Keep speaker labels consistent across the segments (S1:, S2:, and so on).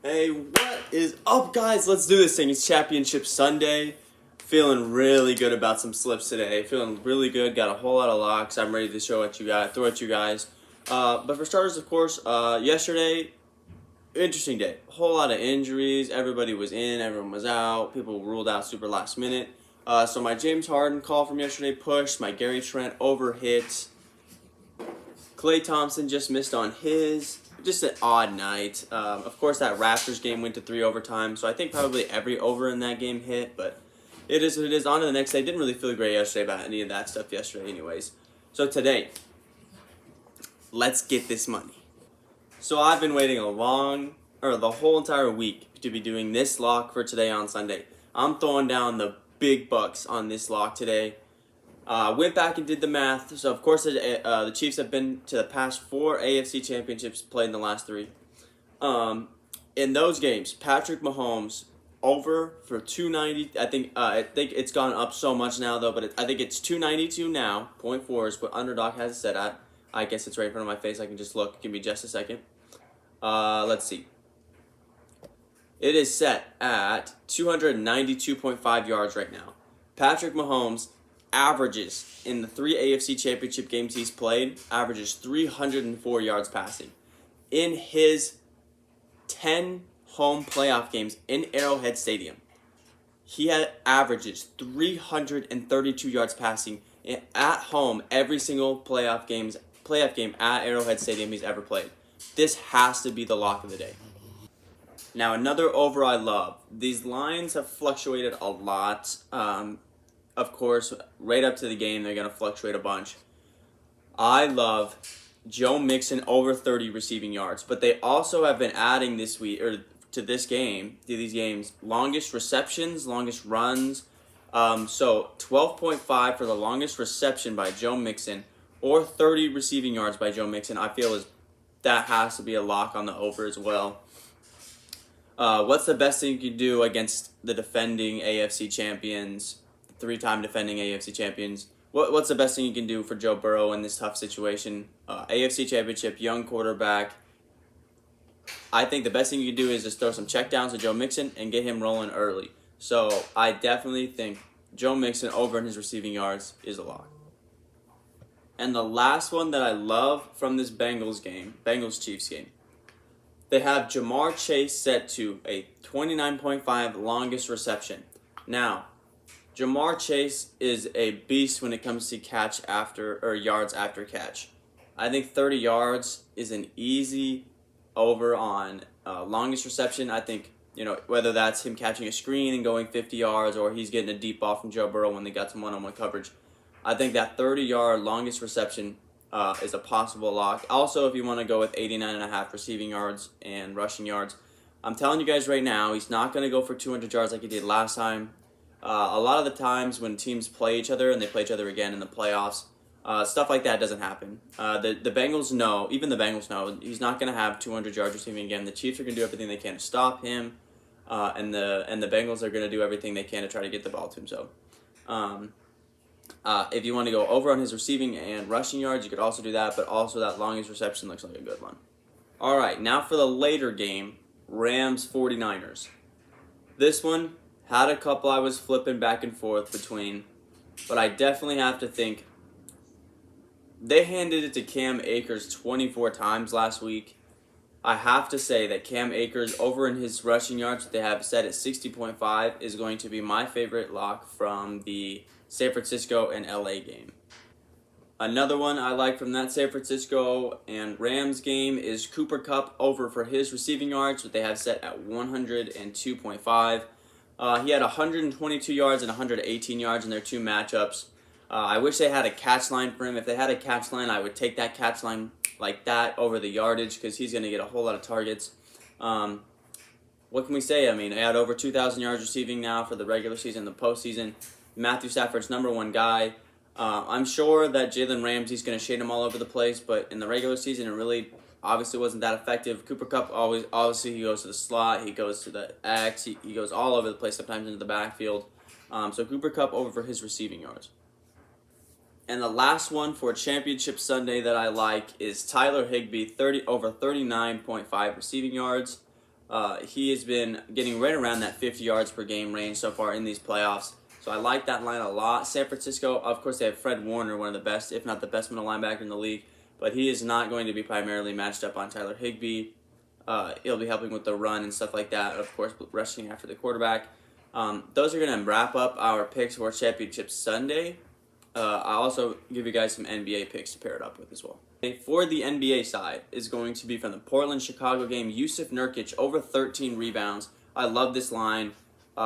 S1: Hey, what is up, guys? Let's do this thing. It's Championship Sunday. Feeling really good about some slips today. Feeling really good. Got a whole lot of locks. I'm ready to throw at you guys. But for starters, of course, yesterday, interesting day. A whole lot of injuries. Everybody was in. Everyone was out. People ruled out super last minute. So my James Harden call from yesterday pushed. My Gary Trent overhit. Klay Thompson just missed on his. Just an odd night. Of course, that Raptors game went to 3 overtime, so I think probably every over in that game hit, but it is what it is. On to the next day. Didn't really feel great yesterday about any of that stuff yesterday anyways. So today, let's get this money. So I've been waiting the whole entire week to be doing this lock for today on Sunday. I'm throwing down the big bucks on this lock today. Went back and did the math. So, of course, the Chiefs have been to the past 4 AFC championships played in the last 3. In those games, Patrick Mahomes over for 290. I think it's gone up so much now, though, but I think it's 292 now. 0.4 is what Underdog has it set at. I guess it's right in front of my face. I can just look. Give me just a second. Let's see. It is set at 292.5 yards right now. Patrick Mahomes averages in the 3 AFC championship games he's played, averages 304 yards passing. In his 10 home playoff games in Arrowhead Stadium, he had averages 332 yards passing at home every single playoff game at Arrowhead Stadium he's ever played. This has to be the lock of the day. Now, another over I love. These lines have fluctuated a lot. Of course, right up to the game, they're going to fluctuate a bunch. I love Joe Mixon over 30 receiving yards, but they also have been adding this week, or to these games, longest receptions, longest runs. So 12.5 for the longest reception by Joe Mixon, or 30 receiving yards by Joe Mixon. I feel that has to be a lock on the over as well. What's the best thing you can do against the defending AFC champions? 3-time defending AFC champions. What's the best thing you can do for Joe Burrow in this tough situation? AFC championship, young quarterback. I think the best thing you can do is just throw some checkdowns to Joe Mixon and get him rolling early. So I definitely think Joe Mixon over in his receiving yards is a lock. And the last one that I love from this Bengals-Chiefs game, they have JaMarr Chase set to a 29.5 longest reception. Now, JaMarr Chase is a beast when it comes to yards after catch. I think 30 yards is an easy over on longest reception. I think, whether that's him catching a screen and going 50 yards or he's getting a deep ball from Joe Burrow when they got some one-on-one coverage. I think that 30-yard longest reception is a possible lock. Also, if you want to go with 89.5 receiving yards and rushing yards, I'm telling you guys right now, he's not going to go for 200 yards like he did last time. A lot of the times when teams play each other and they play each other again in the playoffs, stuff like that doesn't happen. The Bengals know, even the Bengals know, he's not going to have 200 yards receiving again. The Chiefs are going to do everything they can to stop him, and the Bengals are going to do everything they can to try to get the ball to him. So, if you want to go over on his receiving and rushing yards, you could also do that, but also that longest reception looks like a good one. All right, now for the later game, Rams-49ers. This one had a couple I was flipping back and forth between, but I definitely have to think they handed it to Cam Akers 24 times last week. I have to say that Cam Akers over in his rushing yards, they have set at 60.5, is going to be my favorite lock from the San Francisco and LA game. Another one I like from that San Francisco and Rams game is Cooper Kupp over for his receiving yards, but they have set at 102.5. He had 122 yards and 118 yards in their 2 matchups. I wish they had a catch line for him. If they had a catch line, I would take that catch line like that over the yardage because he's going to get a whole lot of targets. What can we say? I mean, he had over 2,000 yards receiving now for the regular season, the postseason. Matthew Stafford's number 1 guy. I'm sure that Jalen Ramsey's going to shade him all over the place, but in the regular season, it really obviously wasn't that effective. Cooper Kupp obviously he goes to the slot, he goes to the X, he goes all over the place, sometimes into the backfield. So Cooper Kupp over for his receiving yards. And the last one for Championship Sunday that I like is Tyler Higbee, over 39.5 receiving yards. He has been getting right around that 50 yards per game range so far in these playoffs. So I like that line a lot. San Francisco, of course, they have Fred Warner, one of the best, if not the best middle linebacker in the league. But he is not going to be primarily matched up on Tyler Higbee. He'll be helping with the run and stuff like that. Of course, rushing after the quarterback. Those are going to wrap up our picks for Championship Sunday. I'll also give you guys some NBA picks to pair it up with as well. For the NBA side is going to be from the Portland-Chicago game, Yusuf Nurkic over 13 rebounds. I love this line.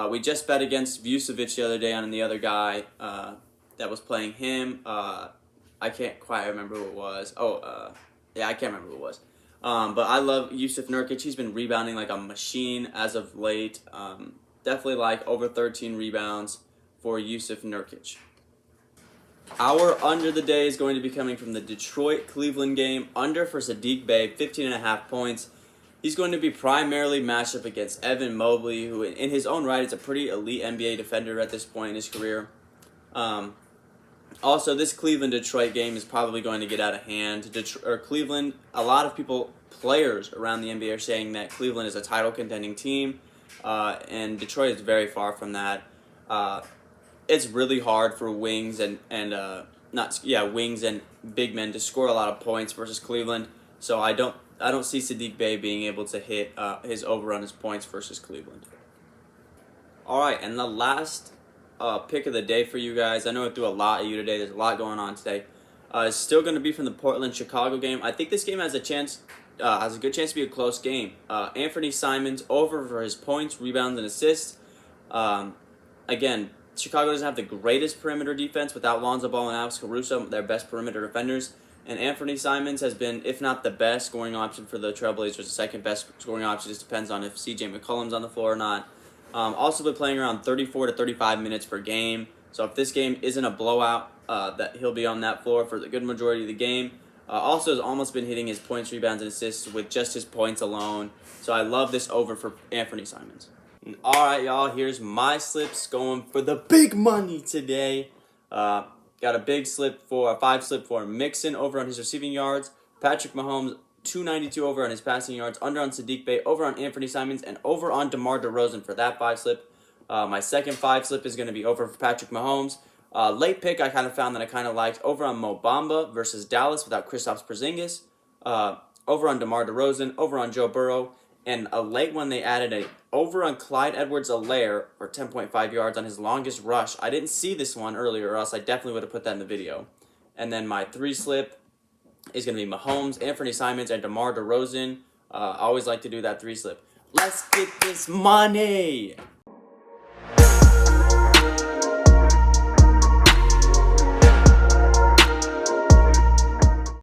S1: We just bet against Vucevic the other day on the other guy that was playing him. I can't quite remember who it was. I can't remember who it was. But I love Yusuf Nurkic. He's been rebounding like a machine as of late. Definitely like over 13 rebounds for Yusuf Nurkic. Our under the day is going to be coming from the Detroit-Cleveland game. Under for Saddiq Bey, 15.5 points. He's going to be primarily matched up against Evan Mobley, who in his own right is a pretty elite NBA defender at this point in his career. Also, this Cleveland-Detroit game is probably going to get out of hand. Cleveland, a lot of players around the NBA are saying that Cleveland is a title-contending team, and Detroit is very far from that. It's really hard for wings and big men to score a lot of points versus Cleveland. So I don't see Saddiq Bey being able to hit his over on his points versus Cleveland. All right, and the last pick of the day for you guys. I know I threw a lot at you today. There's a lot going on today. It's still going to be from the Portland-Chicago game. I think this game has a good chance to be a close game. Anfernee Simmons over for his points, rebounds, and assists. Again, Chicago doesn't have the greatest perimeter defense without Lonzo Ball and Alex Caruso, their best perimeter defenders. And Anfernee Simmons has been, if not the best scoring option for the Trailblazers, the second best scoring option. Just depends on if CJ McCollum's on the floor or not. Also been playing around 34 to 35 minutes per game. So if this game isn't a blowout, that he'll be on that floor for the good majority of the game. Also has almost been hitting his points, rebounds, and assists with just his points alone. So I love this over for Anfernee Simmons. All right, y'all, here's my slips going for the big money today. Got a 5 slip for Mixon over on his receiving yards. Patrick Mahomes, 292 over on his passing yards. Under on Saddiq Bey, over on Anfernee Simmons, and over on DeMar DeRozan for that 5 slip. My second 5 slip is going to be over for Patrick Mahomes. Late pick I kind of found that I kind of liked. Over on Mo Bamba versus Dallas without Kristaps Porzingis. Over on DeMar DeRozan. Over on Joe Burrow. And a late one they added a over on Clyde Edwards-Helaire for 10.5 yards on his longest rush. I didn't see this one earlier, or else I definitely would have put that in the video. And then my 3 slip is going to be Mahomes, Anfernee Simmons, and DeMar DeRozan. I always like to do that 3 slip. Let's get this money!